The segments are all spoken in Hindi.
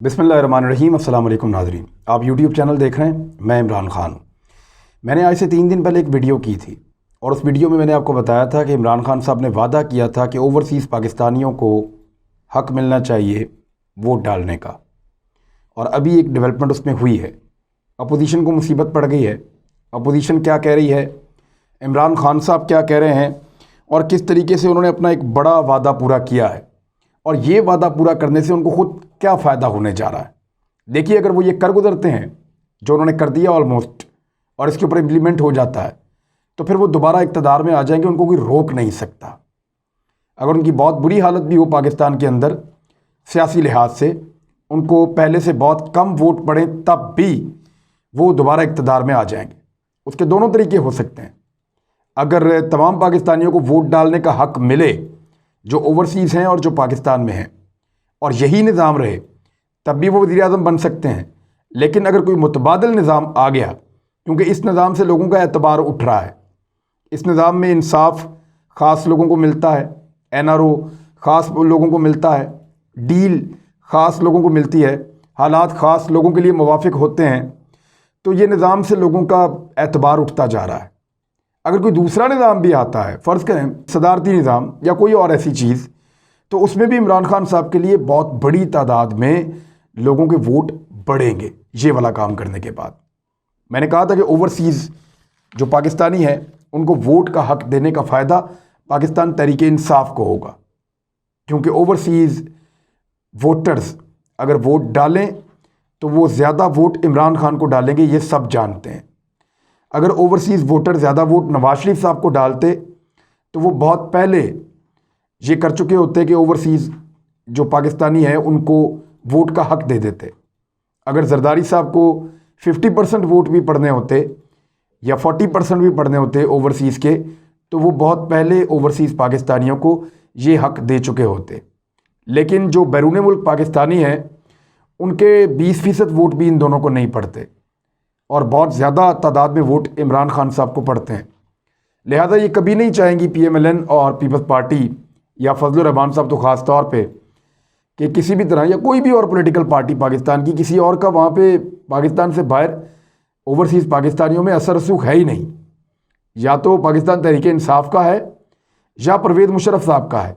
बिस्मिल्लाहिर्रहमानिर्रहीम। अस्सलाम वालेकुम नाज़रीन, आप यूट्यूब चैनल देख रहे हैं। मैं इमरान ख़ान हूँ। मैंने आज से 3 दिन पहले एक वीडियो की थी और उस वीडियो में मैंने आपको बताया था कि इमरान ख़ान साहब ने वादा किया था कि ओवरसीज़ पाकिस्तानियों को हक़ मिलना चाहिए वोट डालने का। और अभी एक डेवलपमेंट उसमें हुई है। अपोजिशन को मुसीबत पड़ गई है। अपोजिशन क्या कह रही है, इमरान ख़ान साहब क्या कह रहे हैं और किस तरीके से उन्होंने अपना एक बड़ा वादा पूरा किया है और ये वादा पूरा करने से उनको खुद क्या फ़ायदा होने जा रहा है। देखिए, अगर वो ये कर गुजरते हैं जो उन्होंने कर दिया ऑलमोस्ट, और इसके ऊपर इम्प्लीमेंट हो जाता है, तो फिर वो दोबारा इक़्तिदार में आ जाएंगे, उनको कोई रोक नहीं सकता। अगर उनकी बहुत बुरी हालत भी हो पाकिस्तान के अंदर सियासी लिहाज से, उनको पहले से बहुत कम वोट पड़े, तब भी वो दोबारा इक़्तिदार में आ जाएंगे। उसके दोनों तरीके हो सकते हैं। अगर तमाम पाकिस्तानियों को वोट डालने का हक़ मिले जो ओवरसीज़ हैं और जो पाकिस्तान में हैं, और यही निज़ाम रहे, तब भी वो वज़ीर आज़म बन सकते हैं। लेकिन अगर कोई मुतबादिल निज़ाम आ गया, क्योंकि इस निज़ाम से लोगों का एतबार उठ रहा है, इस निज़ाम में इंसाफ ख़ास लोगों को मिलता है, NRO ख़ास लोगों को मिलता है, डील ख़ास लोगों को मिलती है, हालात ख़ास लोगों के लिए मुवाफ़िक होते हैं, तो ये निज़ाम से लोगों का एतबार उठता जा रहा है। अगर कोई दूसरा निज़ाम भी आता है, फ़र्ज़ करें सदारती निज़ाम या कोई और ऐसी चीज़, तो उसमें भी इमरान ख़ान साहब के लिए बहुत बड़ी तादाद में लोगों के वोट बढ़ेंगे ये वाला काम करने के बाद। मैंने कहा था कि ओवरसीज़ जो पाकिस्तानी है उनको वोट का हक़ देने का फ़ायदा पाकिस्तान तहरीक इंसाफ को होगा, क्योंकि ओवरसीज़ वोटर्स अगर वोट डालें तो वो ज़्यादा वोट इमरान ख़ान को डालेंगे, ये सब जानते हैं। अगर ओवरसीज़ वोटर ज़्यादा वोट नवाज शरीफ साहब को डालते तो वो बहुत पहले ये कर चुके होते कि ओवरसीज़ जो पाकिस्तानी है उनको वोट का हक़ दे देते। अगर जरदारी साहब को 50% वोट भी पड़ने होते या 40% भी पड़ने होते ओवरसीज़ के, तो वो बहुत पहले ओवरसीज़ पाकिस्तानियों को ये हक़ दे चुके होते। लेकिन जो बैरून मुल्क पाकिस्तानी हैं उनके 20% वोट भी इन दोनों को नहीं पड़ते और बहुत ज़्यादा तादाद में वोट इमरान ख़ान साहब को पड़ते हैं। लिहाजा ये कभी नहीं चाहेंगी PMLN और पीपल्स पार्टी या फजलुर रहमान साहब तो ख़ास तौर पे कि किसी भी तरह या कोई भी और पॉलिटिकल पार्टी पाकिस्तान की किसी और का वहाँ पे पाकिस्तान से बाहर ओवरसीज़ पाकिस्तानियों में असर रसूख है ही नहीं। या तो पाकिस्तान तहरीक इंसाफ का है या परवेज़ मुशर्रफ साहब का है,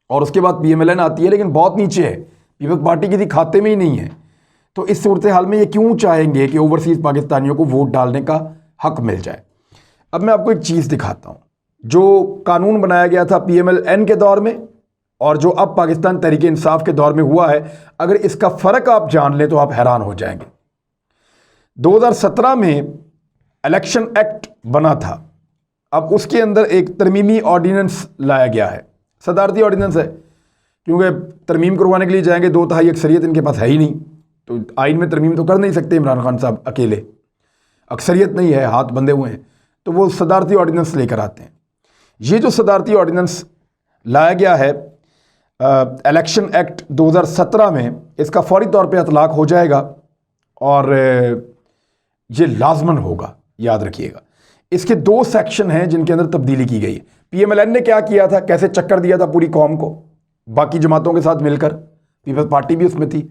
और उसके बाद PMLN आती है, लेकिन बहुत नीचे है, पीपल्स पार्टी किसी खाते में ही नहीं है। तो इस सूरत हाल में ये क्यों चाहेंगे कि ओवरसीज़ पाकिस्तानियों को वोट डालने का हक़ मिल जाए। अब मैं आपको एक चीज़ दिखाता हूँ। जो कानून बनाया गया था PMLN के दौर में और जो अब पाकिस्तान तहरीक इंसाफ के दौर में हुआ है, अगर इसका फ़र्क आप जान लें तो आप हैरान हो जाएंगे। 2017 में इलेक्शन एक्ट बना था, अब उसके अंदर एक तरमीमी ऑर्डिनेंस लाया गया है। सदारती ऑर्डिनेंस है, क्योंकि तरमीम करवाने के लिए जाएंगे 2/3 अक्सरियत इनके पास है ही नहीं, तो आइन में तरमीम तो कर नहीं सकते इमरान ख़ान साहब अकेले, अक्सरियत नहीं है, हाथ बंधे हुए हैं, तो वो सदारती ऑर्डिनेंस लेकर आते हैं। ये जो सदारती ऑर्डिनेंस लाया गया है इलेक्शन एक्ट 2017 में, इसका फौरी तौर पे इतलाक़ हो जाएगा और ये लाजमन होगा, याद रखिएगा। इसके 2 सेक्शन हैं जिनके अंदर तब्दीली की गई है। PMLN ने क्या किया था, कैसे चक्कर दिया था पूरी कौम को बाकी जमातों के साथ मिलकर, पीपल्स पार्टी भी उसमें थी,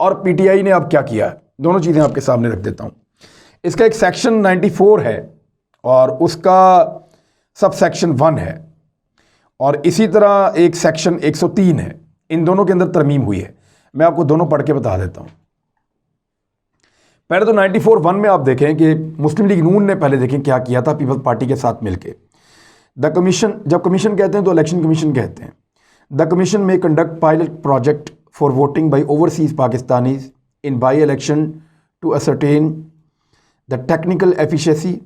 और PTI ने अब क्या किया है, दोनों चीज़ें आपके सामने रख देता हूँ। इसका एक सेक्शन 94 है और उसका सब सेक्शन 1 है, और इसी तरह एक सेक्शन 103 है। इन दोनों के अंदर तरमीम हुई है। मैं आपको दोनों पढ़ के बता देता हूँ। पहले तो 94(1) में आप देखें कि मुस्लिम लीग नून ने पहले देखें क्या किया था पीपल्स पार्टी के साथ मिलके। द कमीशन, जब कमीशन कहते हैं तो इलेक्शन कमीशन कहते हैं। द कमीशन में conduct pilot project for voting by overseas Pakistanis in by election to ascertain the technical efficiency,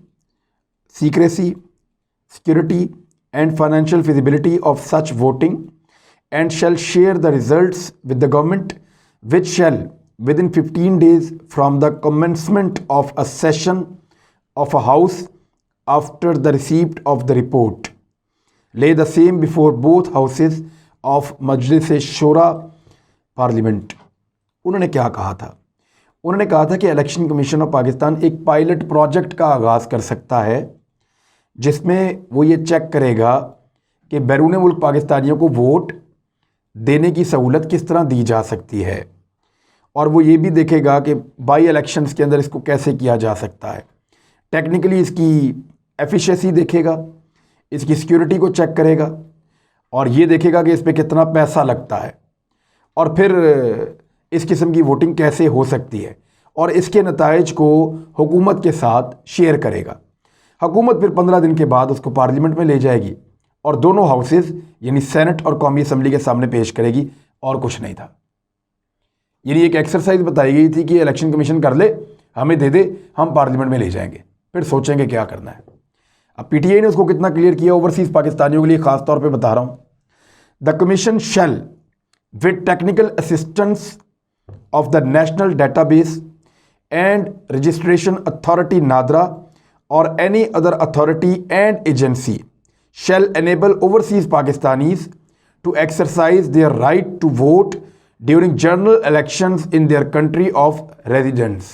secrecy, security and financial feasibility of such voting, and shall share the results with the government, which shall within 15 days from the commencement of a session of a house after the receipt of the report lay the same before both houses of Majlis-e-Shura Parliament। उन्होंने क्या कहा था? उन्होंने कहा था कि इलेक्शन कमीशन ऑफ पाकिस्तान एक पायलट प्रोजेक्ट का आगाज़ कर सकता है जिसमें वो ये चेक करेगा कि बैरून मुल्क पाकिस्तानियों को वोट देने की सहूलत किस तरह दी जा सकती है। और वो ये भी देखेगा कि बाई इलेक्शंस के अंदर इसको कैसे किया जा सकता है। टेक्निकली इसकी एफिशिएंसी देखेगा, इसकी सिक्योरिटी को चेक करेगा और ये देखेगा कि इस पर कितना पैसा लगता है और फिर इस किस्म की वोटिंग कैसे हो सकती है और इसके नताइज को हुकूमत के साथ शेयर करेगा। हुकूमत फिर 15 दिन के बाद उसको पार्लियामेंट में ले जाएगी और दोनों हाउसेज यानी सेनेट और कौमी असम्बली के सामने पेश करेगी और कुछ नहीं था। यानी एक एक्सरसाइज बताई गई थी कि इलेक्शन कमीशन कर ले, हमें दे दे, हम पार्लियामेंट में ले जाएंगे, फिर सोचेंगे क्या करना है। अब पीटीआई ने उसको कितना क्लियर किया ओवरसीज़ पाकिस्तानियों के लिए ख़ास तौर पे बता रहा हूँ। The commission shall with technical assistance of the national database and registration authority NADRA और any other authority and agency shall enable overseas Pakistanis to exercise their right to vote during general elections in their country of residence.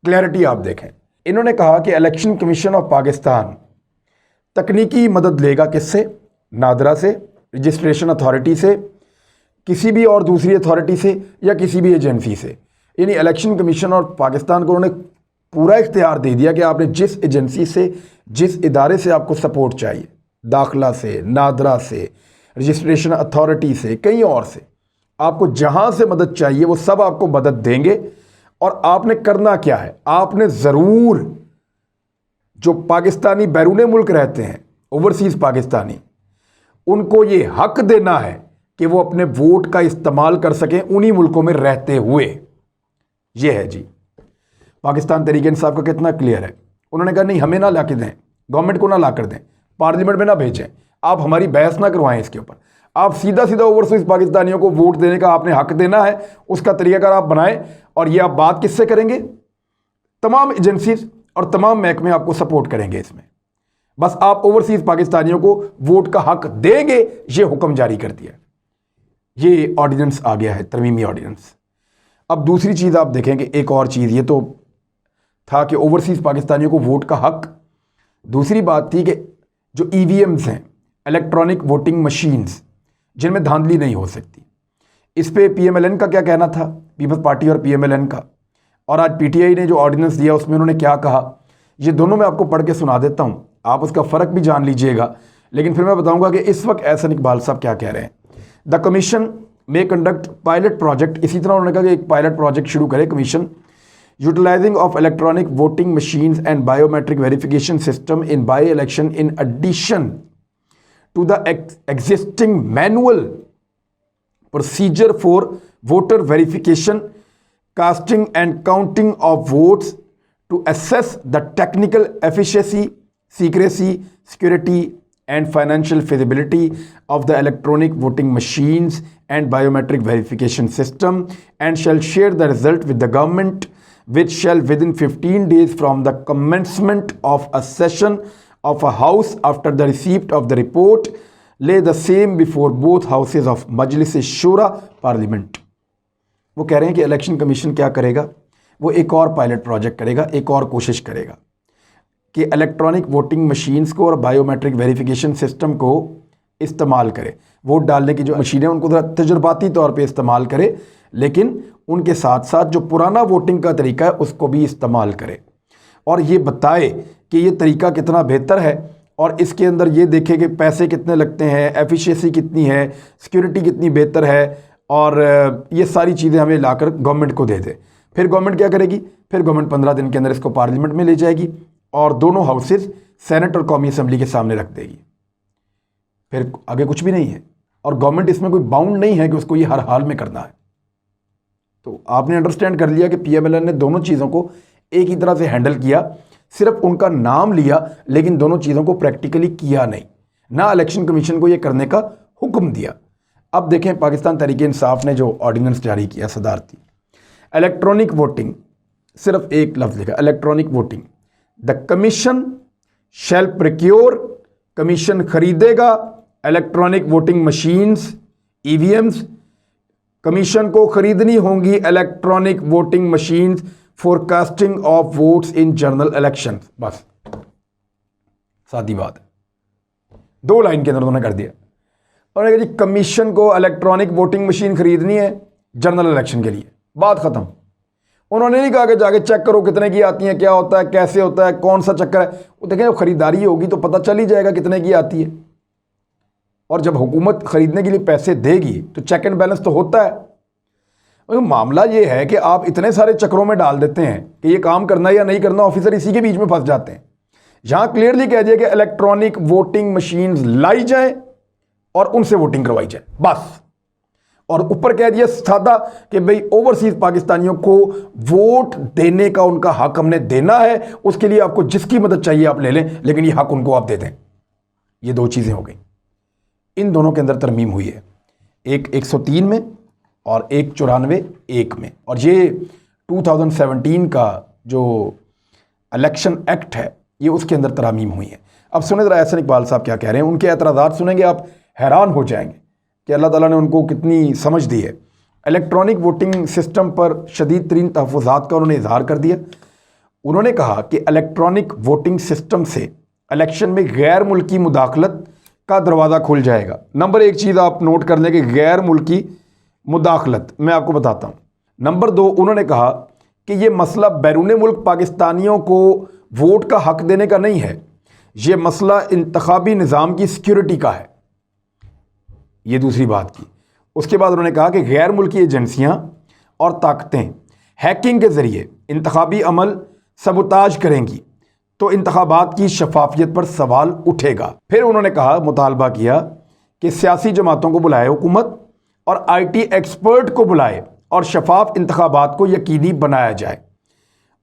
Clarity आप देखें, इन्होंने कहा कि इलेक्शन कमीशन ऑफ पाकिस्तान तकनीकी मदद लेगा किससे? नादरा से, रजिस्ट्रेशन अथॉरिटी से, किसी भी और दूसरी अथॉरिटी से या किसी भी एजेंसी से। यानी इलेक्शन कमीशन और पाकिस्तान को उन्होंने पूरा इख्तियार दे दिया कि आपने जिस एजेंसी से, जिस इदारे से आपको सपोर्ट चाहिए, दाखिला से, नादरा से, रजिस्ट्रेशन अथॉरिटी से, कहीं और से, आपको जहां से मदद चाहिए वो सब आपको मदद देंगे। और आपने करना क्या है? आपने ज़रूर जो पाकिस्तानी बैरून मुल्क रहते हैं, ओवरसीज़ पाकिस्तानी, उनको ये हक देना है कि वो अपने वोट का इस्तेमाल कर सकें उन्हीं मुल्कों में रहते हुए। ये है जी पाकिस्तान तहरीक इंसाफ का कितना क्लियर है। उन्होंने कहा नहीं, हमें ना ला के दें, गवर्नमेंट को ना ला कर दें, पार्लियामेंट में ना भेजें, आप हमारी बहस ना करवाएं इसके ऊपर, आप सीधा सीधा ओवरसीज़ पाकिस्तानियों को वोट देने का आपने हक देना है, उसका तरीकाकार आप बनाएं। और ये आप बात किससे करेंगे? तमाम एजेंसीज और तमाम महकमे आपको सपोर्ट करेंगे इसमें। बस आप ओवरसीज़ पाकिस्तानियों को वोट का हक देंगे, ये हुक्म जारी कर दिया। ये ऑर्डिनेंस आ गया है, तरमीमी ऑर्डिनेंस। अब दूसरी चीज़ आप देखेंगे, एक और चीज़, ये तो था कि ओवरसीज़ पाकिस्तानियों को वोट का हक। दूसरी बात थी कि जो ईवीएम्स हैं, इलेक्ट्रॉनिक वोटिंग मशीन्स, जिनमें धांधली नहीं हो सकती, इस पे पीएमएलएन का क्या कहना था, पीपल्स पार्टी और पीएमएलएन का, और आज पीटीआई ने जो ऑर्डिनेंस दिया उसमें उन्होंने क्या कहा, ये दोनों मैं आपको पढ़ के सुना देता हूँ, आप उसका फ़र्क भी जान लीजिएगा। लेकिन फिर मैं बताऊँगा कि इस वक्त एहसन इकबाल साहब क्या कह रहे हैं। द कमीशन में कंडक्ट पायलट प्रोजेक्ट, इसी तरह उन्होंने कहा कि एक पायलट प्रोजेक्ट शुरू करे commission, utilising of electronic voting machines and biometric verification system in by election in addition to the existing manual procedure for voter verification, casting and counting of votes to assess the technical efficiency, secrecy, security and financial feasibility of the electronic voting machines and biometric verification system, and shall share the result with the government, which shall within 15 days from the commencement of a session of a house after the receipt of the report lay the same before both houses of Majlis Shura Parliament। वो कह रहे हैं कि इलेक्शन कमीशन क्या करेगा, वो एक और पायलट प्रोजेक्ट करेगा, एक और कोशिश करेगा कि इलेक्ट्रॉनिक वोटिंग मशीन्स को और बायोमेट्रिक वेरिफिकेशन सिस्टम को इस्तेमाल करे। वोट डालने की जो मशीनें उनको ज़रा तजुर्बाती तौर पे इस्तेमाल करे, लेकिन उनके साथ साथ जो पुराना वोटिंग का तरीका है उसको भी इस्तेमाल करे और ये बताए कि ये तरीका कितना बेहतर है और इसके अंदर ये देखे कि पैसे कितने लगते हैं, एफिशिएंसी कितनी है, सिक्योरिटी कितनी बेहतर है, और ये सारी चीज़ें हमें लाकर गवर्नमेंट को दे दे। फिर गवर्नमेंट क्या करेगी? फिर गवर्नमेंट 15 दिन के अंदर इसको पार्लियामेंट में ले जाएगी और दोनों हाउसेज सेनेट और कौमी असम्बली के सामने रख देगी। फिर आगे कुछ भी नहीं है और गवर्नमेंट इसमें कोई बाउंड नहीं है कि उसको ये हर हाल में करना है। तो आपने अंडरस्टैंड कर लिया कि पीएमएलएन ने दोनों चीज़ों को एक ही तरह से हैंडल किया, सिर्फ उनका नाम लिया लेकिन दोनों चीज़ों को प्रैक्टिकली किया नहीं, ना इलेक्शन कमीशन को ये करने का हुक्म दिया। अब देखें पाकिस्तान तहरीक इंसाफ ने जो ऑर्डिनेंस जारी किया सदारती, इलेक्ट्रॉनिक वोटिंग, सिर्फ एक लफ्ज़ लिखा, electronic voting. The commission shall procure, commission खरीदेगा electronic voting machines, EVMs, commission को खरीदनी होंगी electronic voting machines for casting of votes in general election. बस सादी बात है, 2 लाइन के अंदर उन्होंने कर दिया। उन्होंने कहा जी कमीशन को इलेक्ट्रॉनिक वोटिंग मशीन खरीदनी है, जनरल इलेक्शन के लिए, बात ख़त्म। उन्होंने नहीं कहा कि जाके चेक करो कितने की आती हैं, क्या होता है, कैसे होता है, कौन सा चक्कर है। वो देखें, जब खरीदारी होगी तो पता चल ही जाएगा कितने की आती है। और जब हुकूमत ख़रीदने के लिए पैसे देगी तो चेक एंड बैलेंस तो होता है। तो मामला ये है कि आप इतने सारे चक्रों में डाल देते हैं कि ये काम करना या नहीं करना, ऑफिसर इसी के बीच में फंस जाते हैं। जहां क्लियरली कह दिया कि इलेक्ट्रॉनिक वोटिंग मशीन लाई जाए और उनसे वोटिंग करवाई जाए, बस। और ऊपर कह दिया सादा कि भाई ओवरसीज पाकिस्तानियों को वोट देने का उनका हक हमने देना है, उसके लिए आपको जिसकी मदद चाहिए आप ले लें, लेकिन ये हक उनको आप दे दें। ये दो चीज़ें हो गई। इन दोनों के अंदर तरमीम हुई है, एक 103 में और एक 94(1) में। और ये 2017 का जो इलेक्शन एक्ट है ये उसके अंदर तरमीम हुई है। अब सुने ज़रा एहसन इकबाल साहब क्या कह रहे हैं, उनके एतराज़ात सुनेंगे आप हैरान हो जाएंगे कि अल्लाह ताला ने उनको कितनी समझ दी है। इलेक्ट्रॉनिक वोटिंग सिस्टम पर शदीद तरीन तहफ़्फ़ुज़ात का उन्होंने इजहार कर दिया। उन्होंने कहा कि इलेक्ट्रॉनिक वोटिंग सिस्टम से इलेक्शन में गैर मुल्की मुदाखलत का दरवाज़ा खुल जाएगा। नंबर एक चीज़ आप नोट कर लें कि गैर मुल्की मुदाखलत, मैं आपको बताता हूँ। नंबर दो, उन्होंने कहा कि ये मसला बैरून मुल्क पाकिस्तानियों को वोट का हक देने का नहीं है, ये मसला इंतखाबी निज़ाम की सिक्योरिटी का है। ये दूसरी बात की। उसके बाद उन्होंने कहा कि गैर मुल्की एजेंसियां और ताकतें हैकिंग के ज़रिए इंतखाबी अमल सबुताज करेंगी तो इंतखाबात की शफाफियत पर सवाल उठेगा। फिर उन्होंने कहा, मुतालबा किया कि सियासी जमातों को बुलाए हुकूमत और IT एक्सपर्ट को बुलाए और शफाफ इंतखाबात को यकीनी बनाया जाए।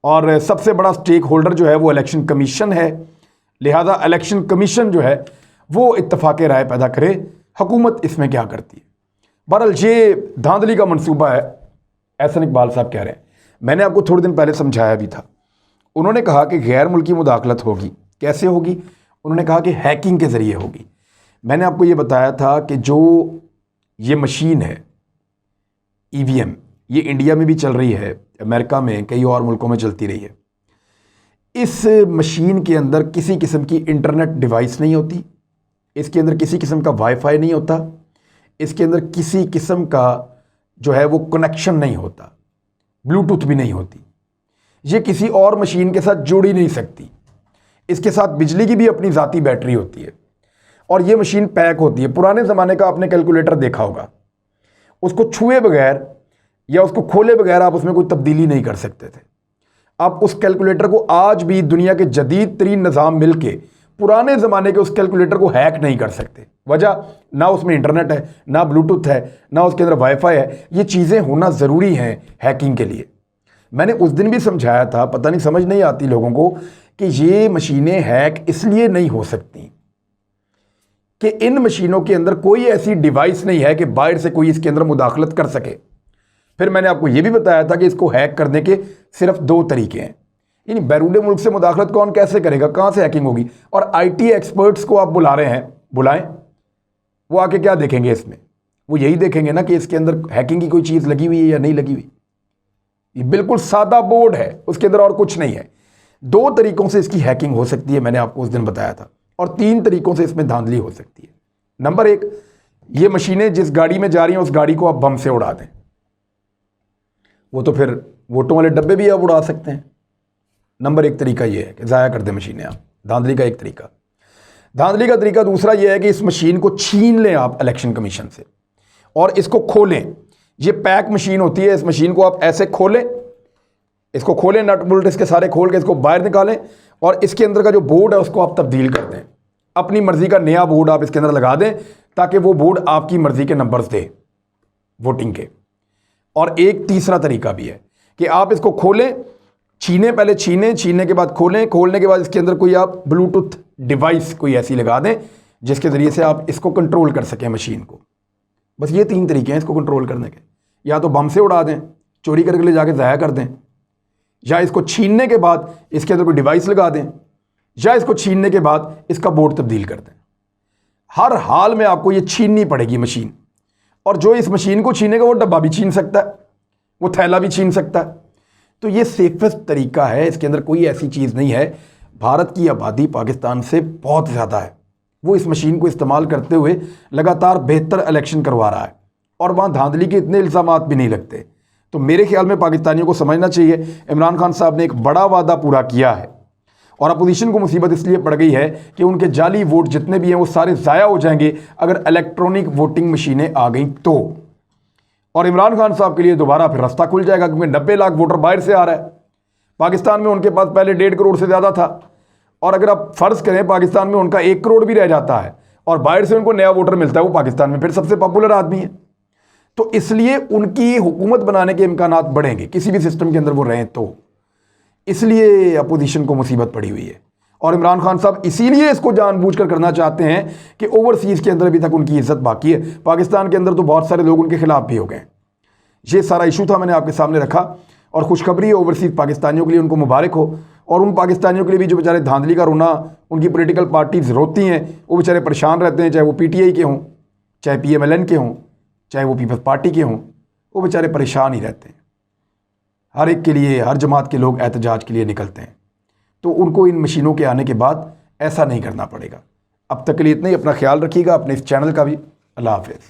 और सबसे बड़ा स्टेक होल्डर जो है वो इलेक्शन कमीशन है, लिहाजा इलेक्शन कमीशन जो है वो इत्तफाक राय पैदा करे, हुकूमत इसमें क्या करती है। बहरहाल ये धांधली का मंसूबा है, एहसन इकबाल साहब कह रहे हैं। मैंने आपको थोड़े दिन पहले समझाया भी था। उन्होंने कहा कि गैर मुल्की मुदाखलत होगी, कैसे होगी? उन्होंने कहा कि हैकिंग के ज़रिए होगी। मैंने आपको ये बताया था कि जो ये मशीन है EVM, ये इंडिया में भी चल रही है, अमेरिका में, कई और मुल्कों में चलती रही है। इस मशीन के अंदर किसी किस्म की इंटरनेट डिवाइस नहीं होती, इसके अंदर किसी किस्म का वाईफाई नहीं होता, इसके अंदर किसी किस्म का जो है वो कनेक्शन नहीं होता, ब्लूटूथ भी नहीं होती, ये किसी और मशीन के साथ जुड़ ही नहीं सकती। इसके साथ बिजली की भी अपनी ज़ाती बैटरी होती है और ये मशीन पैक होती है। पुराने ज़माने का आपने कैलकुलेटर देखा होगा, उसको छुए बगैर या उसको खोले बगैर आप उसमें कोई तब्दीली नहीं कर सकते थे। आप उस कैलकुलेटर को आज भी दुनिया के जदीद तरीन निज़ाम मिल के पुराने ज़माने के उस कैलकुलेटर को हैक नहीं कर सकते। वजह, ना उसमें इंटरनेट है, ना ब्लूटूथ है, ना उसके अंदर वाईफाई है। ये चीज़ें होना ज़रूरी हैं हैकिंग के लिए। मैंने उस दिन भी समझाया था, पता नहीं समझ नहीं आती लोगों को, कि ये मशीनें हैक इसलिए नहीं हो सकती कि इन मशीनों के अंदर कोई ऐसी डिवाइस नहीं है कि बाहर से कोई इसके अंदर मुदाखलत कर सके। फिर मैंने आपको यह भी बताया था कि इसको हैक करने के सिर्फ दो तरीके हैं। यानी बैरून मुल्क से मुदाखलत कौन कैसे करेगा, कहाँ से हैकिंग होगी? और IT एक्सपर्ट्स को आप बुला रहे हैं, बुलाएं, वो आके क्या देखेंगे इसमें? वो यही देखेंगे ना कि इसके अंदर हैकिंग की कोई चीज़ लगी हुई है या नहीं लगी हुई। ये बिल्कुल सादा बोर्ड है, उसके अंदर और कुछ नहीं है। दो तरीकों से इसकी हैकिंग हो सकती है, मैंने आपको उस दिन बताया था, और 3 तरीकों से इसमें धांधली हो सकती है। नंबर 1, ये मशीनें जिस गाड़ी में जा रही हैं उस गाड़ी को आप बम से उड़ा दें। वो तो फिर वोटों वाले डब्बे भी आप उड़ा सकते हैं। नंबर 1 तरीका ये है कि ज़ाया कर दें मशीनें आप, धांधली का एक तरीका। धांधली का तरीका दूसरा ये है कि इस मशीन को छीन लें आप इलेक्शन कमीशन से और इसको खोलें। ये पैक मशीन होती है, इस मशीन को आप ऐसे खोलें, इसको खोलें, नट बोल्ट इसके सारे खोल के इसको बाहर निकालें और इसके अंदर का जो बोर्ड है उसको आप तब्दील कर दें। अपनी मर्ज़ी का नया बोर्ड आप इसके अंदर लगा दें ताकि वो बोर्ड आपकी मर्ज़ी के नंबर्स दे वोटिंग के। और एक तीसरा तरीका भी है कि आप इसको खोलें, छीने, पहले छीने के बाद खोलें, खोलने के बाद इसके अंदर कोई आप ब्लूटूथ डिवाइस कोई ऐसी लगा दें जिसके ज़रिए से आप इसको कंट्रोल कर सकें मशीन को। बस ये 3 तरीके हैं इसको कंट्रोल करने के। या तो बम से उड़ा दें, चोरी करके ले जाके ज़ाया कर दें, या इसको छीनने के बाद इसके अंदर कोई डिवाइस लगा दें, या इसको छीनने के बाद इसका बोर्ड तब्दील कर दें। हर हाल में आपको ये छीननी पड़ेगी मशीन, और जो इस मशीन को छीनेगा वो डब्बा भी छीन सकता है, वो थैला भी छीन सकता है। तो ये सेफेस्ट तरीका है, इसके अंदर कोई ऐसी चीज़ नहीं है। भारत की आबादी पाकिस्तान से बहुत ज़्यादा है, वो इस मशीन को इस्तेमाल करते हुए लगातार बेहतर इलेक्शन करवा रहा है। और वहाँ धांधली के इतने इल्ज़ामात भी नहीं लगते। तो मेरे ख्याल में पाकिस्तानियों को समझना चाहिए इमरान खान साहब ने एक बड़ा वादा पूरा किया है और अपोजिशन को मुसीबत इसलिए पड़ गई है कि उनके जाली वोट जितने भी हैं वो सारे ज़ाया हो जाएंगे अगर इलेक्ट्रॉनिक वोटिंग मशीनें आ गई तो। और इमरान खान साहब के लिए दोबारा फिर रास्ता खुल जाएगा क्योंकि 90 लाख वोटर बाहर से आ रहा है। पाकिस्तान में उनके पास पहले 1.5 करोड़ से ज़्यादा था और अगर आप फ़र्ज़ करें पाकिस्तान में उनका 1 करोड़ भी रह जाता है और बाहर से उनको नया वोटर मिलता है, वो पाकिस्तान में फिर सबसे पॉपुलर आदमी है। तो इसलिए उनकी हुकूमत बनाने के इम्कानात बढ़ेंगे किसी भी सिस्टम के अंदर वो रहें तो। इसलिए अपोजिशन को मुसीबत पड़ी हुई है और इमरान खान साहब इसीलिए इसको जानबूझकर करना चाहते हैं कि ओवरसीज़ के अंदर अभी तक उनकी इज्जत बाकी है। पाकिस्तान के अंदर तो बहुत सारे लोग उनके खिलाफ भी हो गए। ये सारा इशू था, मैंने आपके सामने रखा। और खुशखबरी है ओवरसीज़ पाकिस्तानियों के लिए, उनको मुबारक हो। और उन पाकिस्तानियों के लिए भी जो बेचारे धांधली का रोना उनकी पॉलिटिकल पार्टीज रोती हैं, वो बेचारे परेशान रहते हैं, चाहे वो PTI के हों, चाहे PMLN के हों, चाहे वो पीपल्स पार्टी के हों, वो बेचारे परेशान ही रहते हैं। हर एक के लिए, हर जमात के लोग एहतजाज के लिए निकलते हैं। तो उनको इन मशीनों के आने के बाद ऐसा नहीं करना पड़ेगा। अब तक के लिए इतना ही। अपना ख्याल रखिएगा, अपने इस चैनल का भी। अल्लाह हाफ़िज़।